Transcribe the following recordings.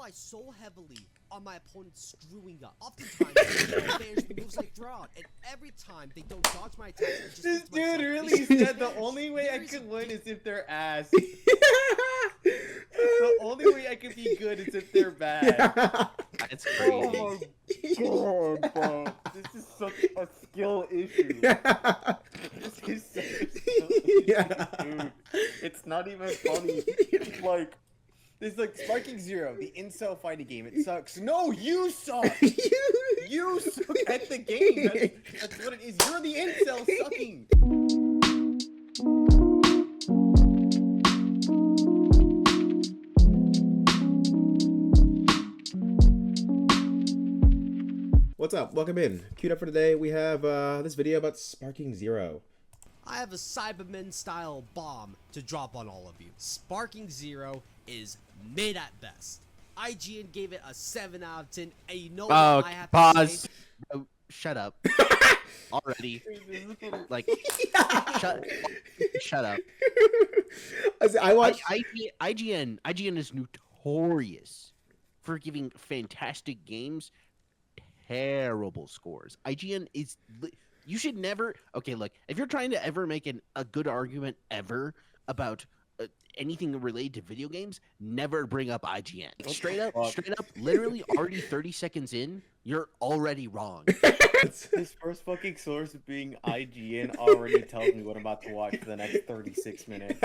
rely so heavily on my opponent screwing up. Oftentimes, they don't manage the moves I throw out, and every time they don't dodge my attacks, I just This think to myself, dude really "This is said the Spanish. only way I There is could a win di- is if they're ass. The only way I could be good is if they're bad. Yeah. It's crazy. Oh my god, bro. This is such a skill issue. Yeah. This is such a skill issue, Yeah. dude. It's not even funny. Like, there's like Sparking Zero, the incel fighting game. It sucks. No, you suck. You suck at the game. That's what it is. You're the incel sucking. What's up? Welcome in. Queued up for today. We have this video about Sparking Zero. I have a Cyberman-style bomb to drop on all of you. Sparking Zero is mid at best. IGN gave it a 7 out of 10, and you know what Oh, I have to pause. say? Oh, shut up. Already. Like, shut up. I watched. IGN is notorious for giving fantastic games terrible scores. IGN is. You should never. Okay, look. If you're trying to ever make a good argument ever about anything related to video games, never bring up IGN. Straight up, literally already 30 seconds in, you're already wrong. His first fucking source being IGN already tells me what I'm about to watch for the next 36 minutes.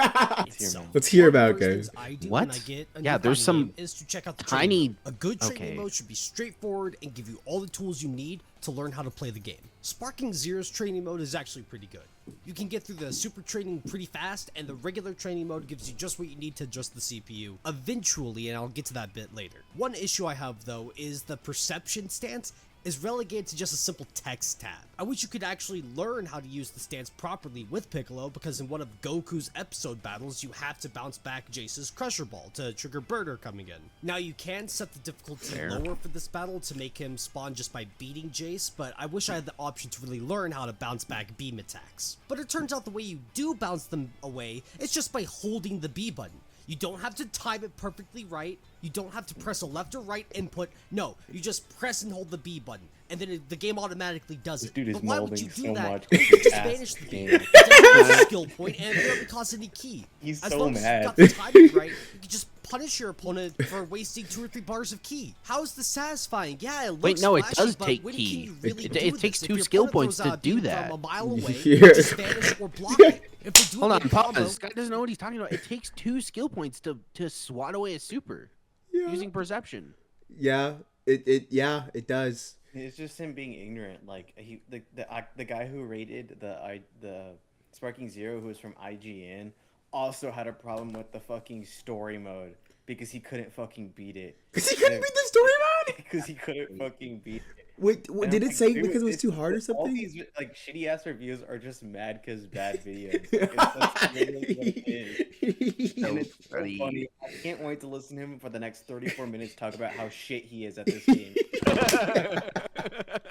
Let's hear about it, One of the guys. first things I do What? when I get a Yeah, new there's fighting some game is to check out the tiny- training mode. A good training okay. mode should be straightforward and give you all the tools you need to learn how to play the game. Sparking Zero's training mode is actually pretty good. You can get through the super training pretty fast, and the regular training mode gives you just what you need to adjust the CPU eventually, and I'll get to that bit later. One issue I have though is the perception stance is relegated to just a simple text tab. I wish you could actually learn how to use the stance properly with Piccolo, because in one of Goku's episode battles, you have to bounce back Jace's Crusher Ball to trigger Burter coming in. Now you can set the difficulty Fair. lower for this battle to make him spawn just by beating Jace, but I wish I had the option to really learn how to bounce back beam attacks. But it turns out the way you do bounce them away is just by holding the B button. You don't have to time it perfectly right. You don't have to press a left or right input. No, you just press and hold the B button, and then the game automatically does This it. dude is But why would you molding do so that? much when with you his just ass banish the beam. game. It doesn't use a skill point, and it doesn't cost any key. He's as so long as mad. you got the timing right, you can just punish your opponent for wasting 2 or 3 bars of key. How is this satisfying? Yeah, it looks Wait, no, it flashy, does but take when key. Can you really It do takes this? 2 If your skill opponent points throws to out a do beam that. from a mile away, Yeah. just vanish or block it. If they do Hold it on, in pause. combo, This guy doesn't know what he's talking about. It takes 2 skill points to swat away a super using perception. Yeah, it does. It's just him being ignorant. Like the guy who rated the Sparking Zero, who was from IGN, also had a problem with the fucking story mode because he couldn't fucking beat it. Because he couldn't beat the story mode. Because he couldn't fucking beat it. Wait, And did I'm it like, say dude, because it was it's- too hard or All something? these like shitty ass reviews are just mad because bad videos. Like, that's literally what it is. And it's so funny. funny. I can't wait to listen to him for the next 34 minutes talk about how shit he is at this game.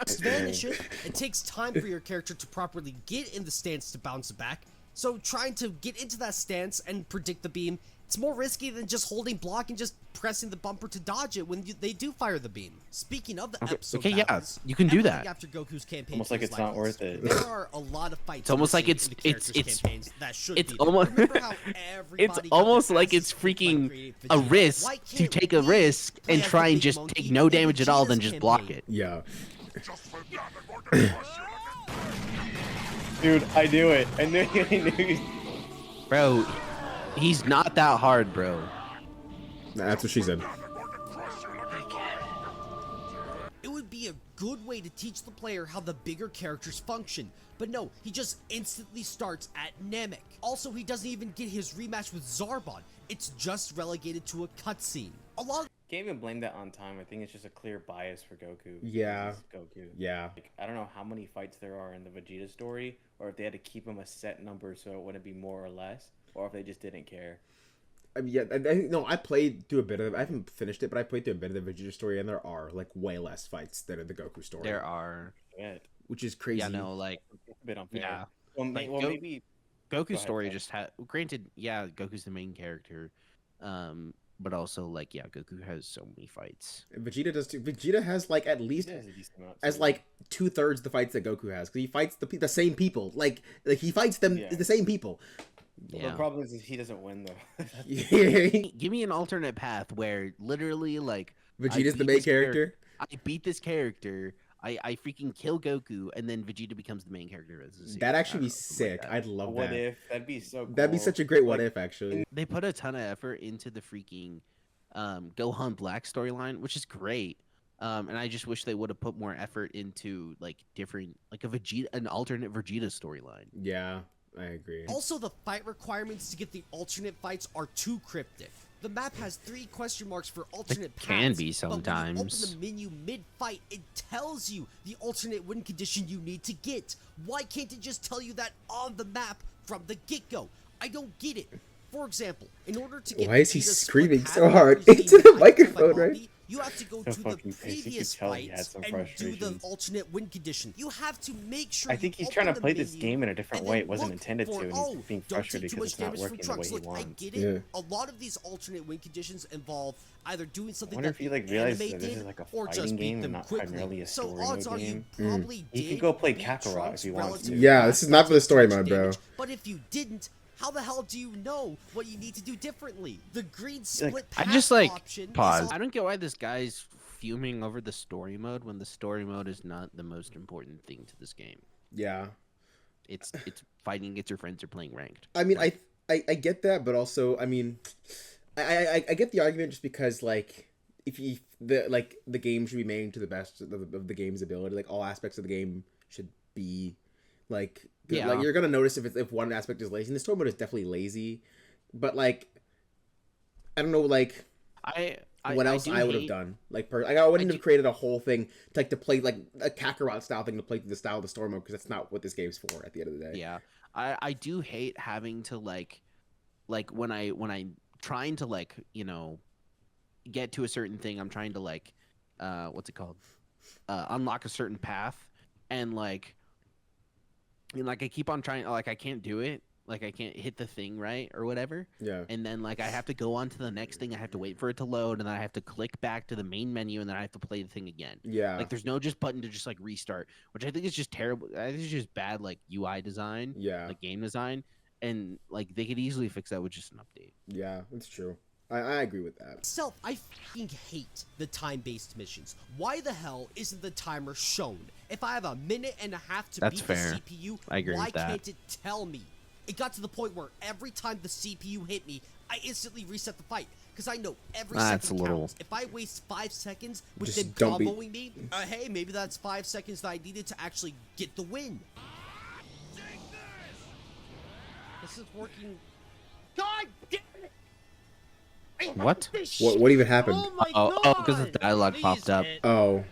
just vanish it. It takes time for your character to properly get in the stance to bounce back. So trying to get into that stance and predict the beam, it's more risky than just holding block and just pressing the bumper to dodge it when they do fire the beam. Speaking of the episode okay, yeah, battles, you can do everything that. After Goku's campaign, Almost like feels it's not this. worth it. There are a lot of fights. It's almost like missing in the it's characters' campaigns that should it's be there. almost- Remember how everybody It's got their almost like asses it's kicked by freaking Creative a Vegeta? risk Why to can't take a we risk play and as try the and big just monkey take no in damage at all, then Vegeta's just block campaign? it. Yeah. Dude, I knew it. I knew he Bro, he's not that hard, bro. That's what she said. It would be a good way to teach the player how the bigger characters function, but no, he just instantly starts at Namek. Also, he doesn't even get his rematch with Zarbon. It's just relegated to a cutscene. A lot Can't even blame that on time. I think it's just a clear bias for Goku. Yeah. It's Goku. Yeah. Like, I don't know how many fights there are in the Vegeta story, or if they had to keep him a set number so it wouldn't be more or less, or if they just didn't care. I mean, yeah, no, I played through a bit of it. I haven't finished it, but I played through a bit of the Vegeta story, and there are like way less fights than in the Goku story. There are. Yeah, which is crazy. Yeah, no, like, it's a bit unfair. yeah. Well, Like, maybe. Goku's ahead, story Paul. just had. Granted, yeah, Goku's the main character. but also like yeah, Goku has so many fights. Vegeta does too. Vegeta has like at least He has a decent amount, as too. like 2/3 the fights that Goku has, because he fights the same people. Like he fights them Yeah. the same people. Well, Yeah. the problem is he doesn't win though. Give me an alternate path where literally like Vegeta's the beat main this character. I beat this character. I freaking kill Goku, and then Vegeta becomes the main character. As a series. That'd I actually don't be know, something like sick. that. I'd love What that. if? That'd be so cool. That'd be such a great what Like, if, actually. They put a ton of effort into the freaking Gohan Black storyline, which is great. And I just wish they would have put more effort into like different, like an alternate Vegeta storyline. Yeah, I agree. Also, the fight requirements to get the alternate fights are too cryptic. The map has 3 question marks for alternate paths. can be But when you sometimes. open the menu mid-fight, it tells you the alternate win condition you need to get. Why can't it just tell you that on the map from the get-go? I don't get it. For example, in order to get Why is he Vegeta's screaming split so path hard through into the Hyper microphone, Body, right? You have to go So to the fucking pissed. You could previous tell he had fights some and do the frustrations. alternate win condition. You have to make sure. I think you he's trying to open the play this menu game in a different and way. then It wasn't look intended for, to, and oh, he's being don't take frustrated too because much it's not damage from working the way Trunks. he Look, I wants. get it. Yeah. A lot of these alternate win conditions involve either doing I something wonder that if he like the realized anime that this did, is like a or just fighting beat game them and not quickly. primarily a So story odds mode are you game. probably He did could go play beat Kakarot Trunks if he wants to. relatively Yeah, this is not for the fast, story didn't mode, take bro. damage. But if you didn't, how the hell do you know what you need to do differently? The green split I path just like option pause. is I don't get why this guy's fuming over the story mode when the story mode is not the most important thing to this game. Yeah. It's fighting against your friends or playing ranked. I mean, I get that, but also, I mean, I get the argument just because, like, if you the game should be made to the best of the game's ability. Like, all aspects of the game should be like good. Yeah. Like, you're gonna notice if one aspect is lazy. And the story mode is definitely lazy, but like, I don't know, like. What else I would have done? Like, I wouldn't have created a whole thing to play like a Kakarot style thing to play through the style of the story mode, because that's not what this game's for at the end of the day. Yeah, I do hate having to like when I trying to like get to a certain thing. I'm trying to like what's it called? Unlock a certain path, and like I keep on trying, like I can't do it. Like I can't hit the thing right or whatever. Yeah. And then like I have to go on to the next thing. I have to wait for it to load, and then I have to click back to the main menu, and then I have to play the thing again. Yeah. Like there's no just button to just like restart, which I think is just terrible. I think it's just bad like UI design, Yeah. like game design, and like they could easily fix that with just an update. Yeah, that's true. I agree with that. Myself, I fucking hate the time-based missions. Why the hell isn't the timer shown? If I have a minute and a half to That's beat fair. the CPU, I agree why with that. can't it tell me? It got to the point where every time the CPU hit me, I instantly reset the fight. Because I know every That's second a little- counts. If I waste 5 seconds with Just them don't be- comboing me, hey, maybe that's 5 seconds that I needed to actually get the win. This is working. God damn it! I hate What? this What shit. even happened? Oh my Oh, god! because the dialogue Please popped up. hit. Oh.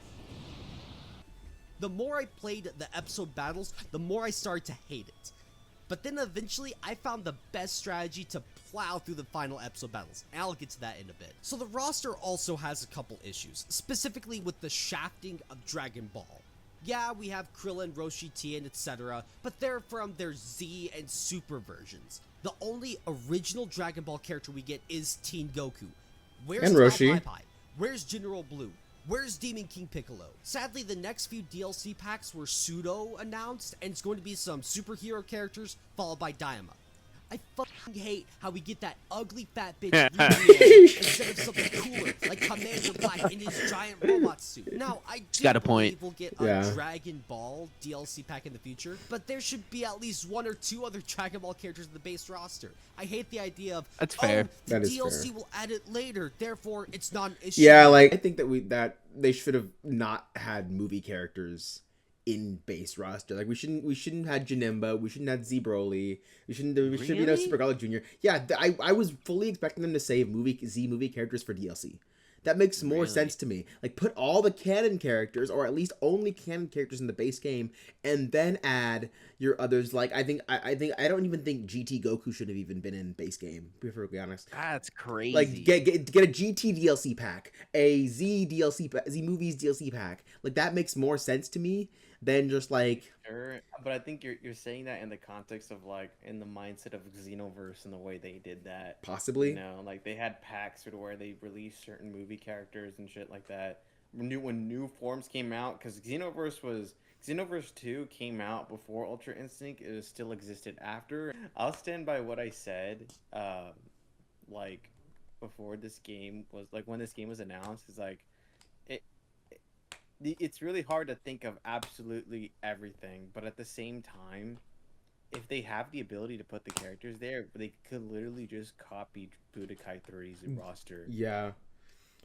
The more I played the episode battles, the more I started to hate it. But then eventually, I found the best strategy to plow through the final episode battles, and I'll get to that in a bit. So the roster also has a couple issues, specifically with the shafting of Dragon Ball. Yeah, we have Krillin, Roshi, Tien, etc., but they're from their Z and Super versions. The only original Dragon Ball character we get is Teen Goku. Where's And Tao Roshi. Pai? Where's General Blue? Where's Demon King Piccolo? Sadly, the next few DLC packs were pseudo announced, and it's going to be some superhero characters followed by Daima. I fucking hate how we get that ugly fat bitch Ryuan instead of something cooler like Commander Black in his giant robot suit. Now, I do got a believe point. we'll get a Yeah. Dragon Ball DLC pack in the future, but there should be at least 1 or 2 other Dragon Ball characters in the base roster. I hate the idea of, That's fair. oh, the That is DLC fair. will add it later, therefore it's not an issue. Yeah, like I think that they should have not had movie characters in base roster. Like we shouldn't have Janemba, we shouldn't have Z Broly, we should be no Really? Super Garlic Jr. Yeah, I was fully expecting them to save Z movie characters for DLC. That makes more Really? sense to me. Like put all the canon characters, or at least only canon characters, in the base game, and then add your others. Like I don't even think GT Goku should have even been in base game. To be perfectly honest. That's crazy. Like get a GT DLC pack, a Z DLC Z movies DLC pack. Like that makes more sense to me than just like. Sure, but I think you're saying that in the context of like in the mindset of Xenoverse and the way they did that. Possibly. You know, like they had packs or where they released certain movie characters and shit like that. When new forms came out, because Xenoverse 2 came out before Ultra Instinct. It still existed after. I'll stand by what I said. Like before this game was like when this game was announced. Is like it's really hard to think of absolutely everything, but at the same time, if they have the ability to put the characters there, they could literally just copy Budokai 3's roster. Yeah.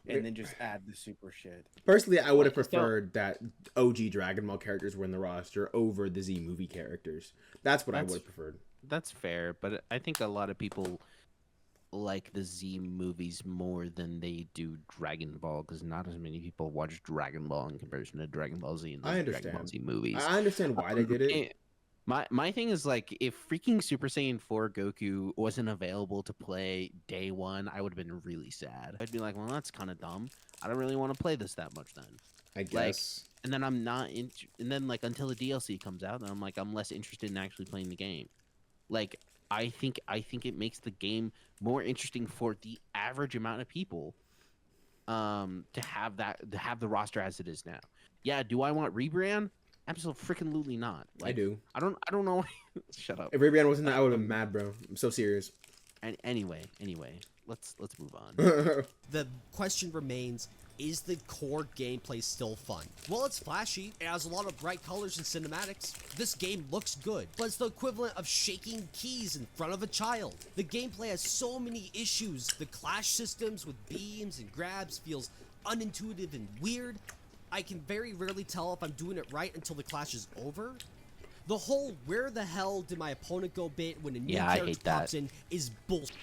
And then just add the super shit. Personally, I would have preferred that OG Dragon Ball characters were in the roster over the Z movie characters. That's what I would have preferred. That's fair, but I think a lot of people like the Z movies more than they do Dragon Ball, because not as many people watch Dragon Ball in comparison to Dragon Ball Z and the Dragon Ball Z movies. I understand why they did it. My thing is, like, if freaking Super Saiyan 4 Goku wasn't available to play day one, I would have been really sad. I'd be like, well, that's kind of dumb. I don't really want to play this that much then. I guess. Like, and then I'm not in, and then like until the DLC comes out, then I'm like, I'm less interested in actually playing the game. Like, I think it makes the game more interesting for the average amount of people to have the roster as it is now. Yeah, do I want rebrand? Absolutely not. Like, I do. I don't know. Shut up. If rebrand wasn't that, I would have been mad, bro. I'm so serious. And anyway, let's move on. The question remains, is the core gameplay still fun? Well, it's flashy, it has a lot of bright colors and cinematics. This game looks good, but it's the equivalent of shaking keys in front of a child. The gameplay has so many issues. The clash systems with beams and grabs feels unintuitive and weird. I can very rarely tell if I'm doing it right until the clash is over. The whole where the hell did my opponent go bit when a new character pops in is bullshit.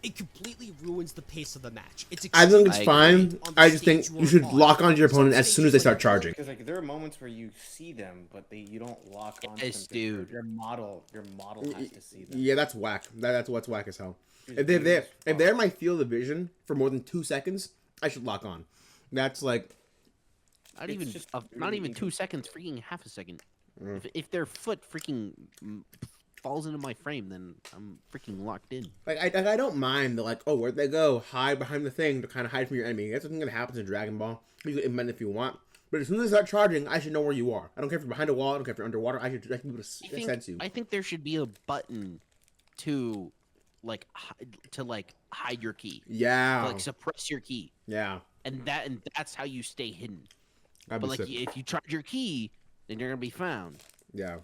It completely ruins the pace of the match. I think it's fine. I just think you should lock onto your opponent as soon as they start charging. Because like there are moments where you see them, but you don't lock on to them. Dude. Your model has to see them. Yeah, that's whack. That's what's whack as hell. If they're in my field of vision for more than 2 seconds, I should lock on. That's like not even 2 seconds, freaking half a second. If their foot freaking falls into my frame, then I'm freaking locked in. Like I don't mind the like, oh, where'd they go? Hide behind the thing to kind of hide from your enemy. That's something that happens in Dragon Ball. You can implement if you want, but as soon as they start charging, I should know where you are. I don't care if you're behind a wall. I don't care if you're underwater. I should be able to sense you. I think there should be a button to hide your key. Yeah. To, like, suppress your key. Yeah. And that's how you stay hidden. But like if you charge your key, then you're gonna be found. Yeah.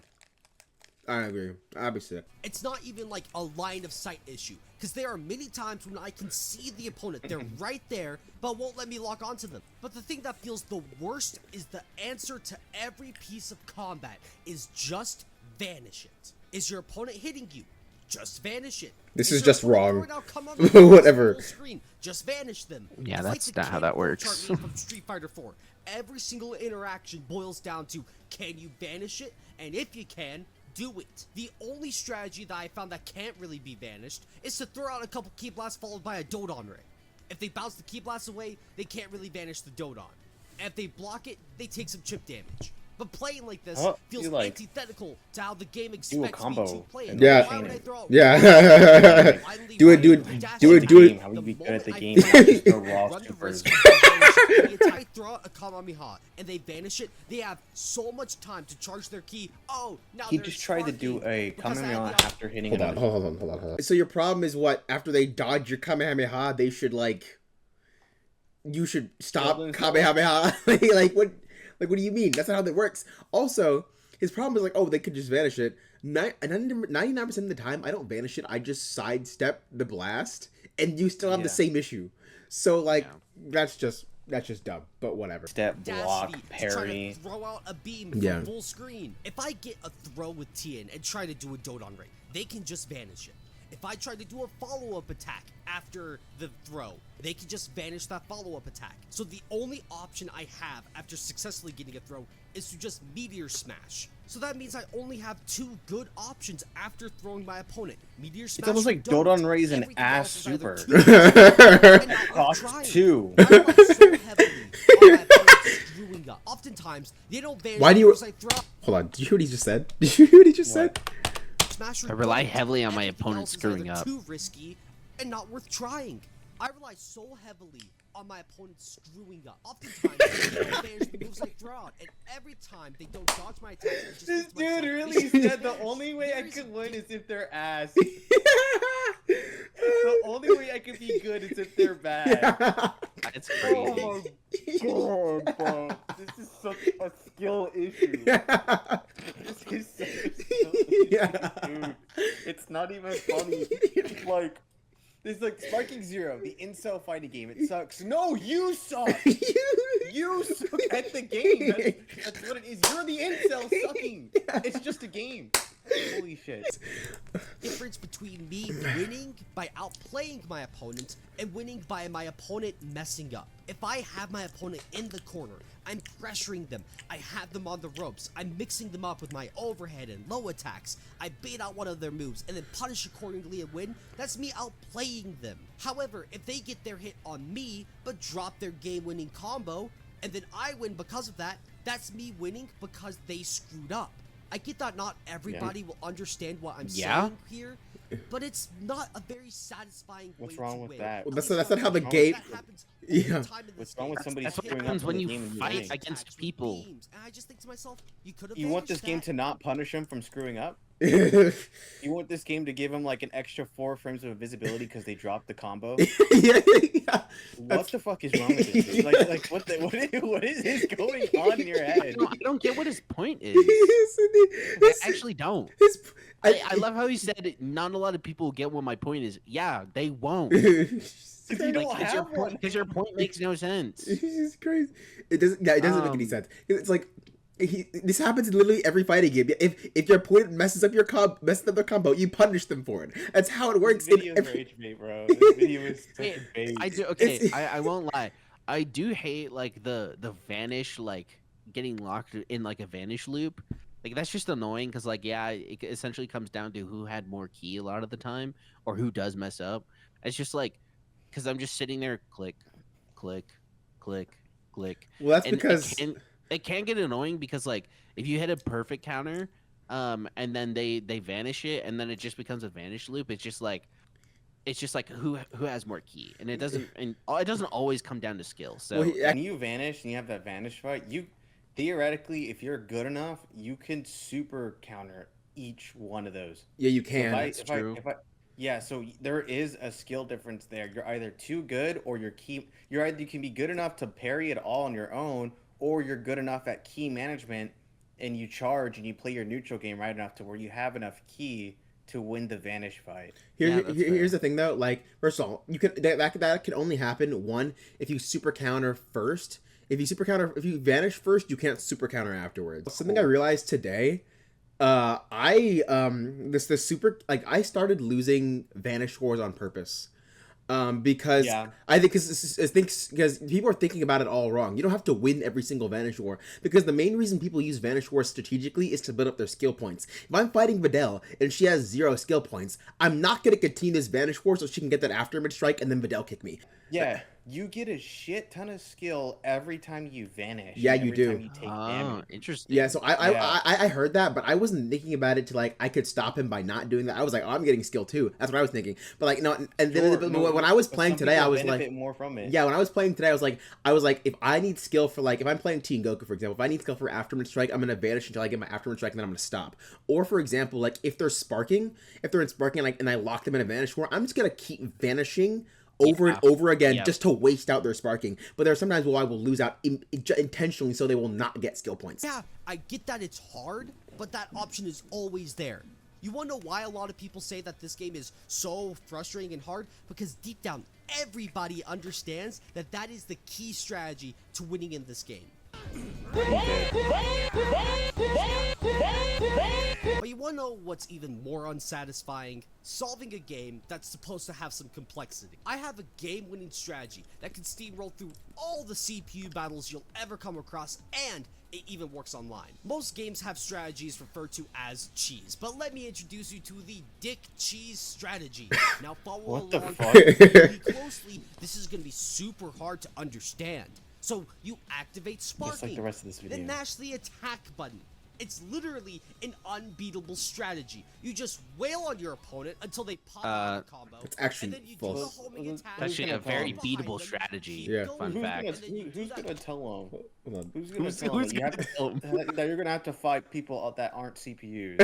I agree. I'd be sick. It's not even like a line of sight issue, because there are many times when I can see the opponent, they're right there, but won't let me lock onto them. But the thing that feels the worst is the answer to every piece of combat is just vanish it. Is your opponent hitting you? Just vanish it. This is just wrong. Whatever. Screen, just vanish them. Yeah, it's that's like not how that works. From Street Fighter 4. Every single interaction boils down to, can you vanish it? And if you can, do it. The only strategy that I found that can't really be vanished is to throw out a couple Ki Blasts followed by a Dodon Ray. If they bounce the Ki Blasts away, they can't really vanish the Dodon. And if they block it, they take some chip damage. But playing like this feels antithetical to how the game expects me to play it. Yeah. Why would I throw out do it. How would you be good at the game? Just go raw supers. I throw out a Kamehameha and they vanish it. They have so much time to charge their key. Oh, now he just tried to do a Kamehameha after hitting it. Hold on. So your problem is what? After they dodge your Kamehameha, they should you should stop Kamehameha. Like what? Like, what do you mean? That's not how that works. Also, his problem is like, oh, they could just vanish it. 99% of the time, I don't vanish it. I just sidestep the blast, and you still have the same issue. So, that's just dumb. But whatever. Step, block, parry. Throw out a beam from full screen. If I get a throw with Tien and try to do a Dodon Ray, they can just vanish it. If I try to do a follow-up attack after the throw, they can just vanish that follow-up attack. So the only option I have after successfully getting a throw is to just Meteor Smash. So that means I only have 2 good options after throwing my opponent. Meteor Smash. It's almost like Dodon Ray's an ass super. Cost 2. I rely so heavily on my opponent screwing up. Oftentimes, they don't vanish because I throw. Hold on. Did you hear what he just said? Did you hear what he just said? Smash I rely don't. heavily on my Everything opponent else is screwing either up. Too risky and not worth trying. I rely so heavily on my opponent screwing up. Oftentimes, they advantage the moves I throw out, and every time they don't dodge my attacks. I just This think to myself, dude really "This is said the trash. only way I There is could a win is difference if they're ass. The only way I could be good is if they're bad. It's Oh crazy. my god, bro. This is such a skill issue. This is such a skill issue, dude. It's not even funny. Like, there's like Sparking Zero, the incel fighting game. It sucks. No, you suck. You suck at the game. That's what it is. You're the incel sucking. It's just a game. Holy shit. difference between me winning by outplaying my opponent and winning by my opponent messing up. If I have my opponent in the corner, I'm pressuring them, I have them on the ropes, I'm mixing them up with my overhead and low attacks, I bait out one of their moves and then punish accordingly and win, that's me outplaying them. However, if they get their hit on me, but drop their game-winning combo, and then I win because of that, that's me winning because they screwed up. I get that not everybody will understand what I'm saying here, but it's not a very satisfying What's way wrong to with win. that? Well, that's not how the game. That happens all Yeah. the time in What's this wrong game. with somebody That's what screwing up happens in when the you game and fight winning? against Attacks with people. beams, and I just think to myself, you could have You want this managed game that. to not punish him from screwing up? Yeah, You want this game to give him like an extra 4 frames of invisibility because they dropped the combo? yeah. What the fuck is wrong with this dude? Like what is going on in your head? I don't get what his point is. I His- actually don't. his- I love how he said it, not a lot of people get what my point is. Yeah, they won't. If you don't Because your have point, one. because your point makes no sense. It's crazy. It doesn't. Yeah, it doesn't make any Um, sense. It's like this happens in literally every fighting game. If your opponent messes up their combo, you punish them for it. That's how it works. This in video is every- rage bait, bro. This video is such Hey, a bait. I do. Okay, It's- I won't lie. I do hate like the vanish, like getting locked in like a vanish loop. Like that's just annoying because like yeah, it essentially comes down to who had more key a lot of the time or who does mess up. It's just like because I'm just sitting there, click, click, click, click. Well, that's And because it can get annoying because like if you hit a perfect counter, and then they vanish it and then it just becomes a vanish loop. It's just like who has more key, and it doesn't always come down to skill. So well, When you vanish and you have that vanish fight, you theoretically, if you're good enough, you can super counter each one of those. yeah, you So can. That's true. Yeah, so there is a skill difference there. You're either too good or you can be good enough to parry it all on your own, or you're good enough at key management and you charge and you play your neutral game right enough to where you have enough key to win the vanish fight. Yeah, that's Here's the thing though. Like, first of all, you can that can only happen one if you super counter first. If you vanish first, you can't super counter afterwards. Something I realized today. I started losing vanish wars on purpose. Because Yeah. I think because people are thinking about it all wrong. You don't have to win every single Vanish War because the main reason people use Vanish War strategically is to build up their skill points. If I'm fighting Videl and she has 0 skill points, I'm not gonna continue this Vanish War so she can get that after mid strike and then Videl kick me. Yeah, you get a shit ton of skill every time you vanish. Yeah, and you every do. time you take Oh, damage. interesting. Yeah, so Yeah. I heard that, but I wasn't thinking about it to like I could stop him by not doing that. I was like, oh, I'm getting skill too. That's what I was thinking. But like no, and then Sure, no, when I was but playing some today, I people was like, benefit more from it. yeah, when I was playing today, I was like, if I need skill for like, if I'm playing Teen Goku, for example, if I need skill for aftermid strike, I'm gonna vanish until I get my aftermid strike, and then I'm gonna stop. Or for example, like if they're in sparking and I lock them in a vanish war, I'm just gonna keep vanishing over and over again Yeah. just to waste out their sparking. But there are sometimes where I will lose out intentionally so they will not get skill points. Yeah, I get that it's hard, but that option is always there. You wanna know why a lot of people say that this game is so frustrating and hard? Because deep down, everybody understands that that is the key strategy to winning in this game. But you wanna know what's even more unsatisfying? Solving a game that's supposed to have some complexity. I have a game-winning strategy that can steamroll through all the CPU battles you'll ever come across, and it even works online. Most games have strategies referred to as cheese, but let me introduce you to the Dick Cheese strategy. Now follow What the along fuck? really closely. This is gonna be super hard to understand. So you activate Just sparking, like the rest of this video. then mash the attack button. It's literally an unbeatable strategy. You just wail on your opponent until they pop out a combo. It's actually and then you false. do the homing attack. That's actually a gonna very behind beatable them, strategy. keep Yeah. going, Fun fact. and then you do Who's that- gonna tell him? Hold on. Who's gonna Who's tell gonna him? You have tell him? that you're gonna have to fight people that aren't CPUs,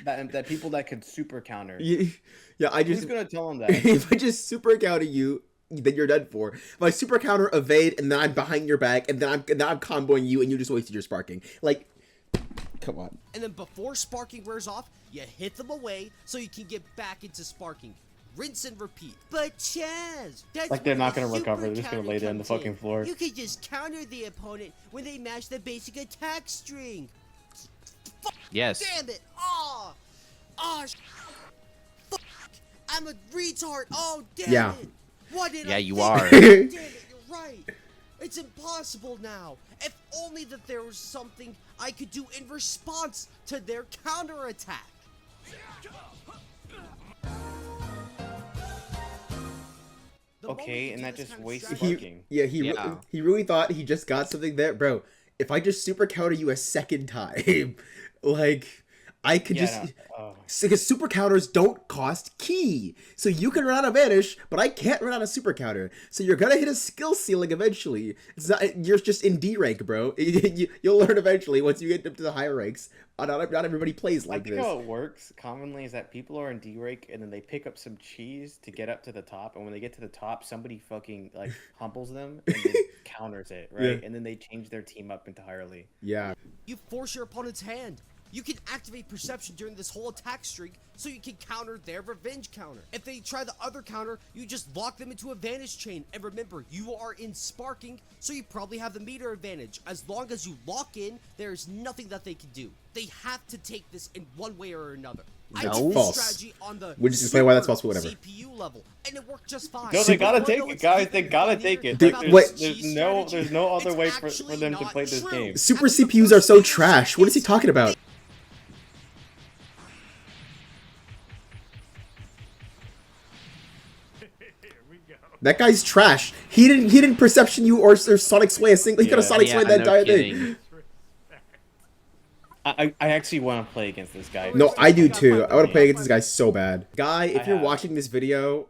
and that people that can super counter. Yeah, I just Who's gonna tell him that? if I just super counter you, then you're done for. If I super counter evade and then I'm behind your back and then I'm comboing you and you just wasted your sparking. Like, come on. And then before sparking wears off, you hit them away so you can get back into sparking. Rinse and repeat. But Chaz, that's Like they're where not the gonna recover, super they're just gonna counter lay down the comes in. fucking floor. You can just counter the opponent when they match the basic attack string. Yes. Damn it! Oh, fuck! I'm a retard. Oh, damn Yeah. it! What did Yeah, I you think? are. Damn it! You're right. It's impossible now. If only that there was something I could do in response to their counterattack. The moment Okay, you and do that this just kind of wastes strategy- sparking. He really thought he just got something there, bro. If I just super counter you a second time, like I could because super counters don't cost key, so you can run out of vanish, but I can't run out of super counter. So you're gonna hit a skill ceiling eventually. It's not you're just in D rank, bro. You'll learn eventually once you get up to the higher ranks. Not everybody plays like I think this. how it works commonly is that people are in D-rank and then they pick up some cheese to get up to the top, and when they get to the top, somebody fucking like humbles them and then counters it, right? Yeah. And then they change their team up entirely. Yeah. You force your opponent's hand. You can activate perception during this whole attack streak so you can counter their revenge counter. If they try the other counter, you just lock them into a vanish chain. And remember, you are in sparking, so you probably have the meter advantage. As long as you lock in, there is nothing that they can do. They have to take this in one way or another. I No. did this False. strategy on the We'll just explain why that's super false, but whatever. CPU level, and it worked just fine. No, they gotta Wanna take know it, what's guys. even They gotta funnier take it. Dude, about wait. this cheese There's no other strategy? way It's for actually them to not play this true. game. Super After the CPUs are first so vanish trash. What is he seconds, talking about? That guy's trash. He didn't perception you or Sonic Sway a single. He could have Sonic Swayed that no entire kidding. thing. I actually want to play against this guy. No, I do too. I want to play against this guy so bad. Guy, if I you're have. watching this video,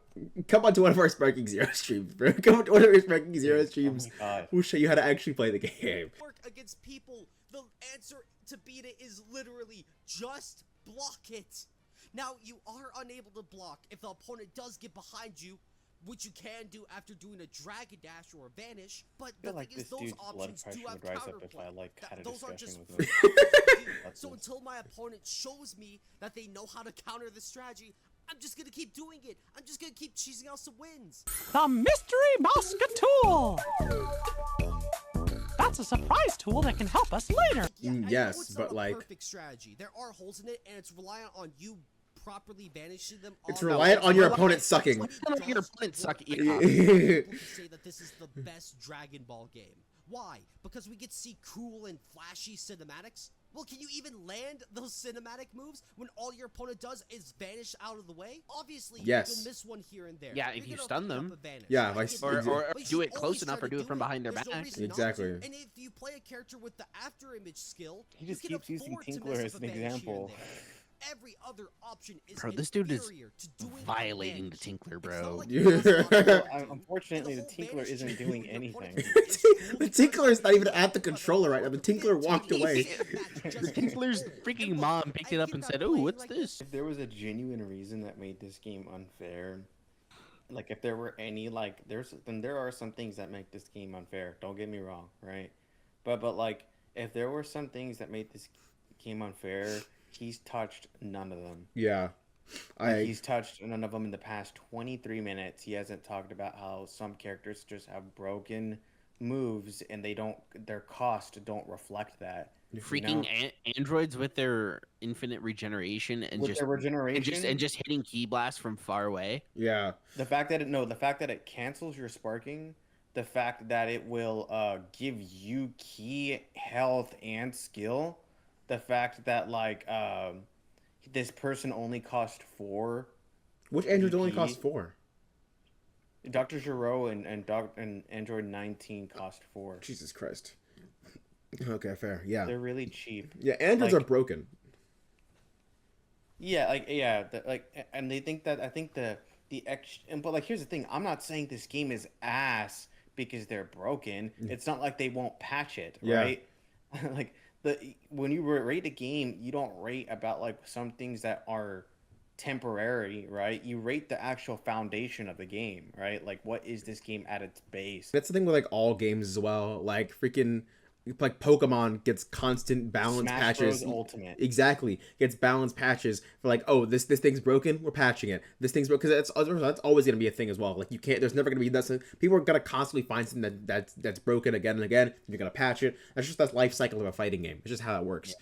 come on to one of our Sparking Zero streams, bro. Come on to one of our Sparking Zero streams. Oh my God. We'll show you how to actually play the game. Work against people, the answer to beat it is literally just block it. Now, you are unable to block if the opponent does get behind you, which you can do after doing a Dragon Dash or a Vanish, but the I feel like thing is this those dude's blood options pressure do have would rise up if counterplay. I like had a Those are discussion just with free him. to do. So until my opponent shows me that they know how to counter the strategy, I'm just gonna keep doing it. I'm just gonna keep cheesing out some wins. The Mystery Mousetool! That's a surprise tool that can help us later. Yeah, I know yes, it's but not a like perfect strategy. There are holes in it, and it's reliant on you properly banishing them. it's on reliant on your reliant- opponent sucking. But Some it of your does opponents work. suck. Yeah. People to say that this is the best Dragon Ball game. Why? Because we get to see cool and flashy cinematics? Well, can you even land those cinematic moves when all your opponent does is vanish out of the way? Obviously, Yes. you'll miss one here and there. Yeah, You're if you gonna stun pick them. up a vanish. Yeah, if I I s- get or- that. or But you do it should close always enough try or to do it from behind their There's no back. reason not Exactly. to. And if you play a character with the after image skill, He you just can keeps using afford to Tinkler mess as up an a vanish here and example. there. Every other option is Bro, this dude is inferior to doing a violating the vanish. Tinkler, It's not bro. like you have a lot of- Unfortunately, the whole Tinkler vanish isn't chain doing with your anything. opponent is cool The because Tinkler is not you even at the can controller right now. The Tinkler walked away. Tinkler's freaking mom picked it up and said, "Oh, what's this?" If there was a genuine reason that made this game unfair, like if there were any then there are some things that make this game unfair. Don't get me wrong, right? But like if there were some things that made this game unfair, he's touched none of them. Yeah. He's touched none of them in the past 23 minutes. He hasn't talked about how some characters just have broken moves and their cost don't reflect that. Freaking androids with their infinite regeneration and With just their regeneration and just hitting key blasts from far away. Yeah. the fact that it cancels your sparking, the fact that it will give you key health and skill, the fact that this person only cost 4. Which androids only PP. cost 4? Dr. Giro and Android 19 cost 4. Jesus Christ. Okay, fair. Yeah. They're really cheap. Yeah, androids Like- are broken. Yeah, and they think that I think but like here's the thing, I'm not saying this game is ass because they're broken. It's not like they won't patch it, Yeah. right? Like when you rate a game, you don't rate about like some things that are temporary, right? You rate the actual foundation of the game, right? Like what is this game at its base? That's the thing with like all games as well. Like freaking like Pokemon gets constant balance Smash patches. Bros. Ultimate. Exactly, gets balance patches for like, oh, this thing's broken, we're patching it. This thing's broken because that's always gonna be a thing as well. Like you can't. There's never gonna be that. People are gonna constantly find something that's broken again and again. You're gonna patch it. That's just that life cycle of a fighting game. It's just how it works.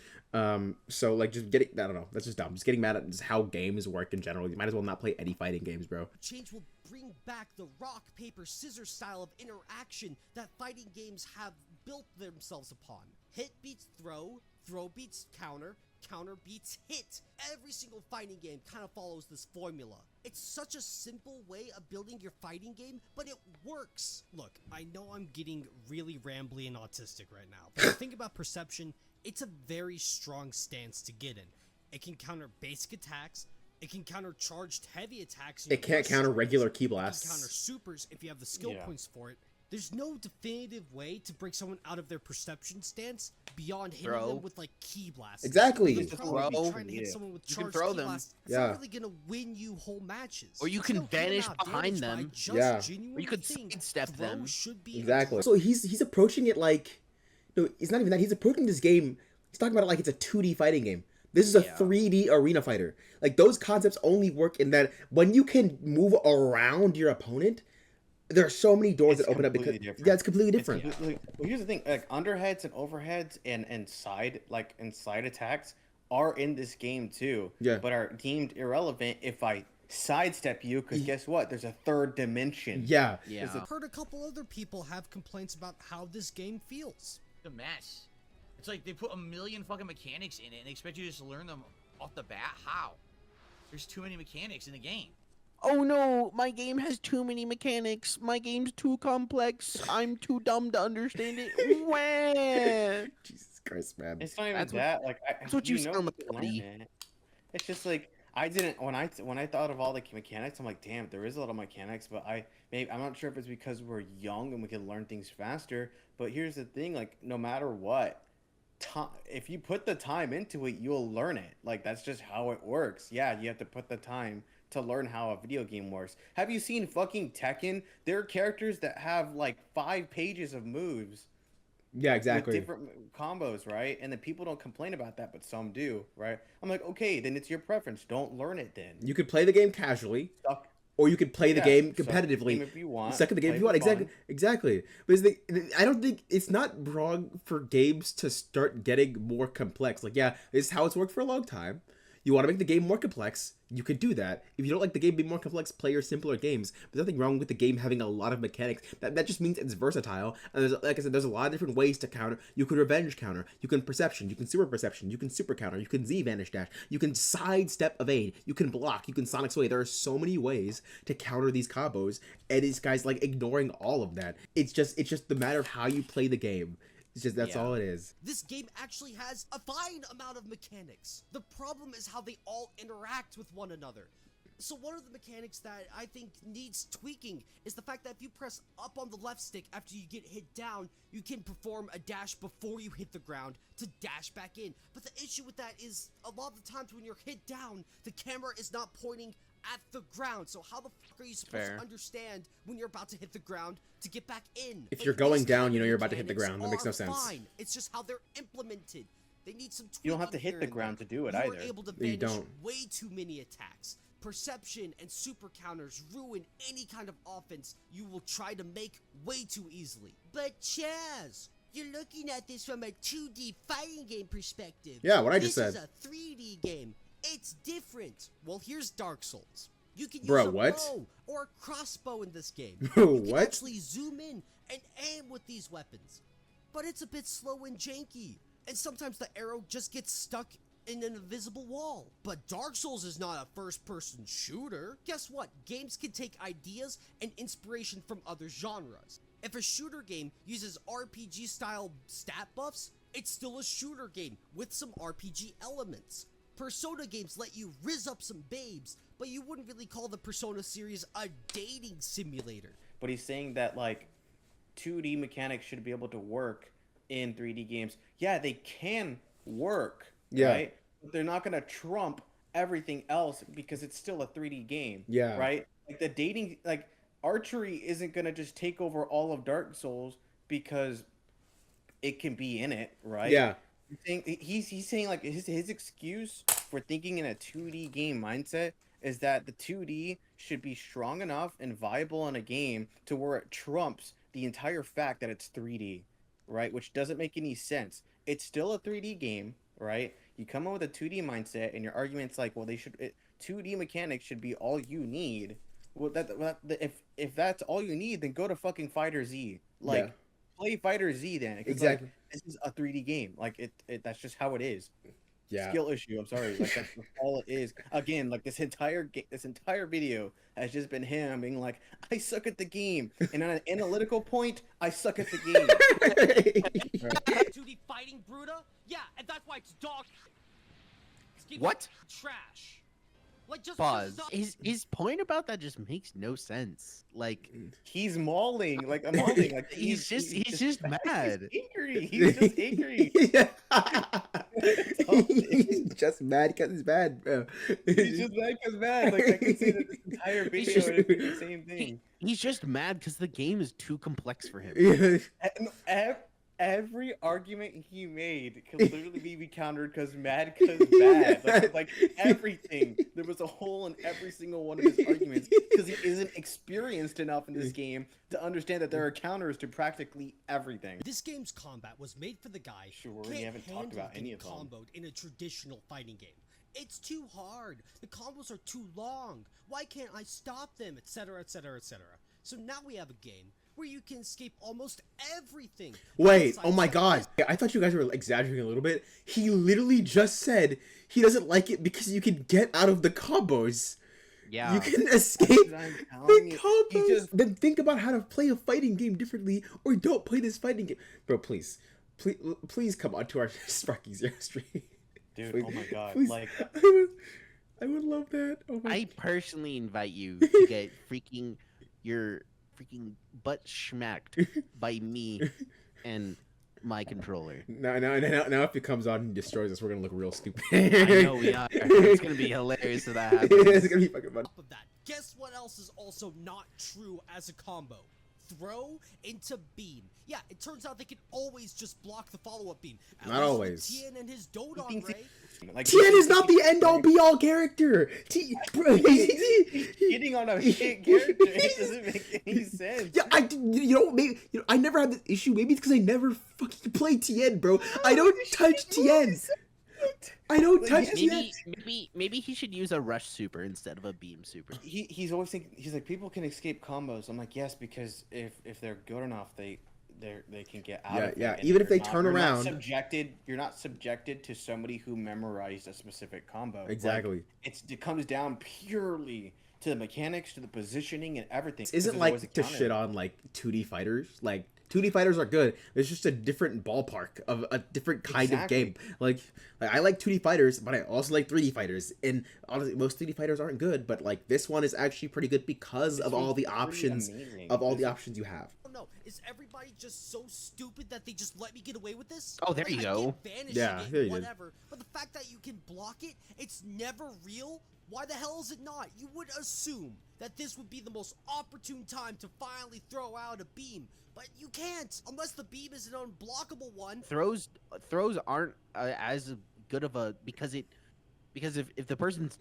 So like just getting, I don't know, that's just dumb. Just getting mad at just how games work in general. You might as well not play any fighting games, bro. Change will bring back the rock, paper, scissors style of interaction that fighting games have built themselves upon. Hit beats throw, throw beats counter, counter beats hit. Every single fighting game kind of follows this formula. It's such a simple way of building your fighting game, but it works. Look, I know I'm getting really rambly and autistic right now, but think about perception. It's a very strong stance to get in. It can counter basic attacks. It can counter charged heavy attacks. It can't counter regular key It can blasts. counter supers if you have the skill points for it. There's no definitive way to break someone out of their perception stance beyond hitting them with like key blasts. Exactly. You can probably Throw. trying to hit someone with You can charged throw key them. blasts. It's Yeah. not really gonna win you whole matches. Or you It's can still human vanish out behind damage, but I them. just Yeah. genuinely Or you could think sidestep throw them. should be Exactly. So he's approaching it like, no, it's not even that. He's approaching this game. He's talking about it like it's a 2D fighting game. This is a 3D arena fighter. Like those concepts only work in that when you can move around your opponent, there are so many doors that open up because completely yeah, it's completely different. Well, here's the thing: like underheads and overheads and side attacks are in this game too. Yeah. But are deemed irrelevant if I sidestep you, because guess what? There's a third dimension. Yeah. Yeah. I've heard a couple other people have complaints about how this game feels. A mess. It's like they put a million fucking mechanics in it and they expect you to just learn them off the bat. How? There's too many mechanics in the game. Oh no, my game has too many mechanics. My game's too complex. I'm too dumb to understand it. Wah. Jesus Christ, man. It's not even That's what- that. that's what you know sound like, to learn buddy. it. It's just like I didn't when I thought of all the mechanics. I'm like, damn, there is a lot of mechanics, but I'm not sure if it's because we're young and we can learn things faster. But here's the thing: like, no matter what, if you put the time into it, you'll learn it. Like that's just how it works. Yeah, you have to put the time to learn how a video game works. Have you seen fucking Tekken? There are characters that have like 5 pages of moves. Yeah, exactly. With different combos, right? And then people don't complain about that, but some do, right? I'm like, okay, then it's your preference. Don't learn it then. You could play the game casually, Suck. or you could play the Yeah, game suck the competitively. game if you want, Suck at the game play if you want. for Exactly. fun. Exactly. But I don't think it's not wrong for games to start getting more complex. Like, yeah, this is how it's worked for a long time. You want to make the game more complex, you could do that. If you don't like the game being more complex, play your simpler games. There's nothing wrong with the game having a lot of mechanics. That just means it's versatile. And there's, like I said, there's a lot of different ways to counter. You can revenge counter. You can perception. You can super perception. You can super counter. You can Z vanish dash. You can sidestep evade. You can block. You can sonic sway. There are so many ways to counter these combos. And these guys like ignoring all of that. It's just the matter of how you play the game. It's just that's all it is. This game actually has a fine amount of mechanics. The problem is how they all interact with one another. So one of the mechanics that I think needs tweaking is the fact that if you press up on the left stick after you get hit down, you can perform a dash before you hit the ground to dash back in. But the issue with that is a lot of the times when you're hit down, the camera is not pointing at the ground. So how the fuck are you supposed to understand when you're about to hit the ground to get back in? If you're Like, going these down, kind you know of you're about to hit the mechanics ground. That makes no are sense. fine. It's just how they're implemented. They need some tweaking. You don't have to hit here the and ground there. to do it You either. are able to You banish don't. way too many attacks. Perception and super counters ruin any kind of offense you will try to make way too easily. But Chaz, you're looking at this from a 2D fighting game perspective. Yeah, what I just This said. is a 3D game. It's different. Well, here's Dark Souls. You can use Bruh, a what? bow or a crossbow in this game. You can What? actually zoom in and aim with these weapons. But it's a bit slow and janky. And sometimes the arrow just gets stuck in an invisible wall. But Dark Souls is not a first-person shooter. Guess what? Games can take ideas and inspiration from other genres. If a shooter game uses RPG style stat buffs, it's still a shooter game with some RPG elements. Persona games let you rizz up some babes, but you wouldn't really call the Persona series a dating simulator. But he's saying that like 2D mechanics should be able to work in 3D games. Yeah, they can work, right? But they're not gonna trump everything else because it's still a 3D game. Yeah. Right? Like the dating, like archery isn't gonna just take over all of Dark Souls because it can be in it, right? Yeah. He's saying like his excuse for thinking in a 2D game mindset is that the 2D should be strong enough and viable in a game to where it trumps the entire fact that it's 3D, right? Which doesn't make any sense. It's still a 3D game, right? You come in with a 2D mindset and your argument's like, well, 2D mechanics should be all you need. Well, if that's all you need, then go to fucking Fighter Z. Like, play Fighter Z then. Exactly. Like, this is a 3D game. Like, that's just how it is. Yeah. Skill issue. I'm sorry. Like, that's all it is. Again, like this entire video has just been him being like, I suck at the game, and on an analytical point, I suck at the game. 2D fighting, Bruta? Yeah, and that's why it's dog. What? Trash. Like just Pause. His point about that just makes no sense. Like he's mauling. Like I'm mauling. Like he's just mad. He's angry. He's just angry. He's just mad because he's mad, bro. He's just mad because mad. Like I can say that this entire video is the same thing. He's just mad because the game is too complex for him. Every argument he made could literally be countered because mad because bad. Like everything. There was a hole in every single one of his arguments because he isn't experienced enough in this game to understand that there are counters to practically everything. This game's combat was made for the guy Sure, can't we haven't talked handle about any getting of them. comboed in a traditional fighting game. It's too hard. The combos are too long. Why can't I stop them? Etc. etc. etc. So now we have a game where you can escape almost everything. Wait, oh my god. I thought you guys were exaggerating a little bit. He literally just said he doesn't like it because you can get out of the combos. Yeah. You can escape the combos. just- Then think about how to play a fighting game differently, or don't play this fighting game. Bro, please come on to our Sparking Zero stream. Dude, Please, oh my god. please. Like I would love that. Oh my I personally invite you to get your freaking butt schmacked by me and my controller. Now if it comes on and destroys us, we're gonna look real stupid. I know we are. It's gonna be hilarious if that happens. It's gonna be fucking fun. Of that, guess what else is also not true as a combo? Throw into beam. Yeah, it turns out they can always just block the follow-up beam. At Not least with always. Tien and his Dodon thinks Ray. like Tien is not the end-all be-all character. Bro, he's hitting on a shit character. It doesn't make any sense. Yeah, I never had this issue. Maybe it's because I never fucking play Tien, bro. I don't touch Tien. I don't touch Tien. Maybe he should use a rush super instead of a beam super. He's always thinking, he's like, people can escape combos. I'm like, yes, because if they're good enough, they can get out of it. Yeah, and even if you're they turn around. You're not subjected to somebody who memorized a specific combo. Exactly. Like, it comes down purely to the mechanics, to the positioning, and everything. Isn't There's like always a to counter. shit on like 2D fighters. Like 2D fighters are good. It's just a different ballpark of a different kind of Exactly. game. Like I like 2D fighters, but I also like 3D fighters. And honestly, most 3D fighters aren't good, but like this one is actually pretty good because of all the one's pretty options amazing. of all the options you have. Oh no, is everybody just so stupid that they just let me get away with this? Oh, there you I go. get vanishing Yeah, it, there you did. whatever. But the fact that you can block it, it's never real. Why the hell is it not? You would assume that this would be the most opportune time to finally throw out a beam, but you can't unless the beam is an unblockable one. Throws aren't as good of a because if the person's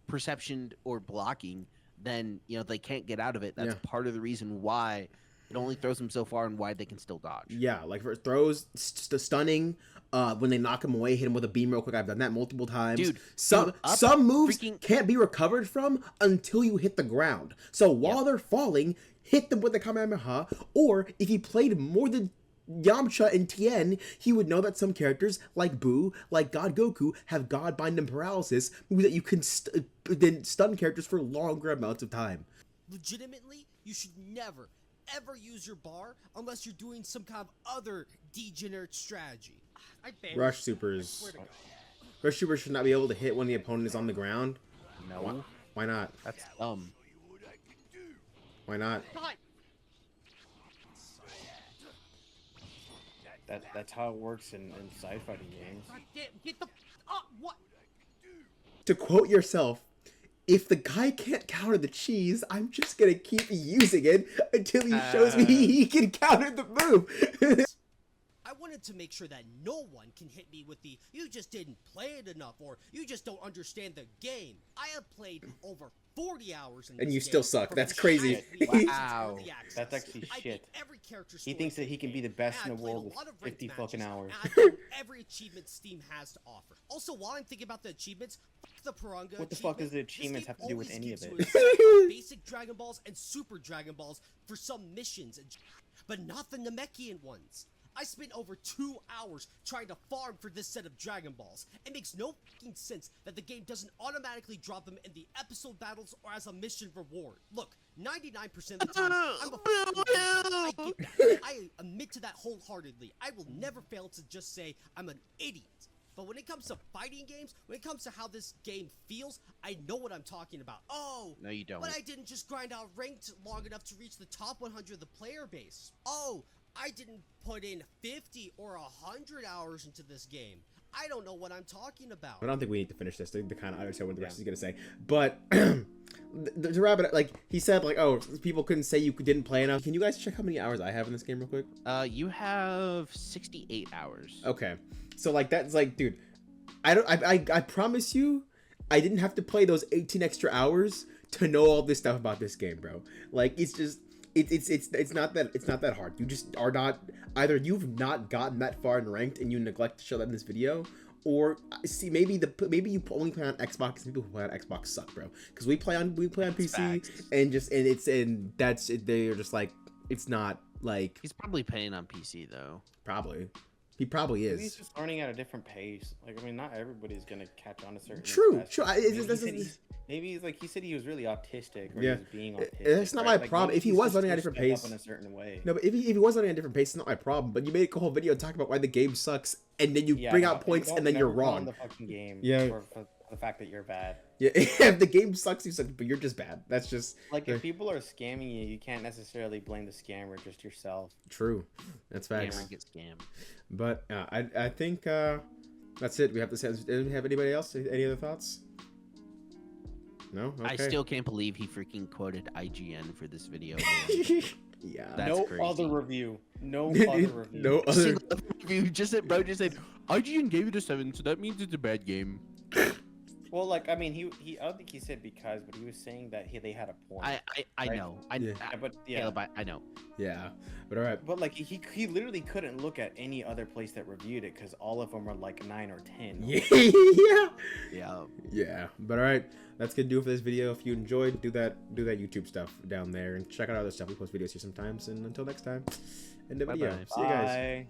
perception or blocking, then they can't get out of it. That's Yeah. part of the reason why it only throws them so far and why they can still dodge. Yeah, like for throws, stunning. When they knock him away, hit him with a beam real quick. I've done that multiple times. Dude, some up moves freaking- can't be recovered from until you hit the ground. So while they're falling, hit them with the Kamehameha. Or if he played more than Yamcha and Tien, he would know that some characters like Boo, like God Goku, have God Binding Paralysis, moves that you can then stun characters for longer amounts of time. Legitimately, you should never, ever use your bar unless you're doing some kind of other degenerate strategy. I banned Rush I supers. swear to God. Rush supers should not be able to hit when the opponent is on the ground. No, Why not? that's dumb. Why not? That's how it works in side fighting games. God damn, get the what? To quote yourself, if the guy can't counter the cheese, I'm just gonna keep using it until he shows me he can counter the move. I wanted to make sure that no one can hit me with the "you just didn't play it enough" or "you just don't understand the game." I have played over 40 hours in this And you game, still suck. from That's the crazy. Academy to Wow. Early Access. That's actually I beat shit. every character He thinks that he can be the best in the world with 50 fucking hours. And I've done every achievement Steam has to offer. Also, while I'm thinking about the achievements, fuck the Piranga What the fuck does the achievement. This achievements game have to do with always any of gives it? you a set of basic Dragon Balls and Super Dragon Balls for some missions, but not the Namekian ones. I spent over 2 hours trying to farm for this set of Dragon Balls. It makes no fucking sense that the game doesn't automatically drop them in the episode battles or as a mission reward. Look, 99% of the time, I'm a fucking loser. I get that. I admit to that wholeheartedly. I will never fail to just say I'm an idiot. But when it comes to fighting games, when it comes to how this game feels, I know what I'm talking about. Oh, No, you don't. but I didn't just grind out ranked long enough to reach the top 100 of the player base. Oh, I didn't put in 50 or 100 hours into this game. I don't know what I'm talking about. I don't think we need to finish this to kind of understand what the rest is gonna say. But to wrap it up, like he said, like, oh, people couldn't say you didn't play enough. Can you guys check how many hours I have in this game real quick? You have 68 hours. Okay, so like that's like, dude, I promise you, I didn't have to play those 18 extra hours to know all this stuff about this game, bro. Like it's just. It's not that hard. You just are not, either you've not gotten that far in ranked and you neglect to show that in this video, or see maybe you only play on Xbox. People who play on Xbox suck, bro. Because we play on PC Facts. and that's they're just like, it's not like, He's probably playing on PC though. probably. He probably Maybe he's is. just learning at a different pace. Like, I mean, not everybody's gonna catch on to certain. True, aspects. true. Maybe he's like, he said he was really autistic, or Yeah. he was being autistic. That's not my Like, problem. maybe If he he's was just learning at a too different sped up pace- in a certain way. No, but if he was learning at a different pace, it's not my problem. But you made a whole video talking about why the game sucks, and then you Yeah, bring no, out points, don't and then you're never go on wrong. the fucking game. Yeah. For the fact that you're bad. Yeah, if the game sucks, you suck, but you're just bad. That's just Like, if people are scamming you, you can't necessarily blame the scammer, just yourself. true. That's facts. Cameron gets scammed. But I think that's it. We have to say. Do we have anybody else? Any other thoughts? No. Okay. I still can't believe he freaking quoted IGN for this video. Yeah. That's no crazy. other review. No other review. No other. Single review just said, bro, just said IGN gave it a 7, so that means it's a bad game. Well, like, I mean, he I don't think he said because, but he was saying that they had a point. I Right. know. Yeah. But yeah. Caleb, I know. Yeah. But all right. But like he literally couldn't look at any other place that reviewed it because all of them were like 9 or 10. Yeah. Yeah. Yeah. Yeah. But all right. That's gonna do it for this video. If you enjoyed, do that YouTube stuff down there and check out our other stuff. We post videos here sometimes. And until next time, end the video. Bye-bye. See you guys. Bye.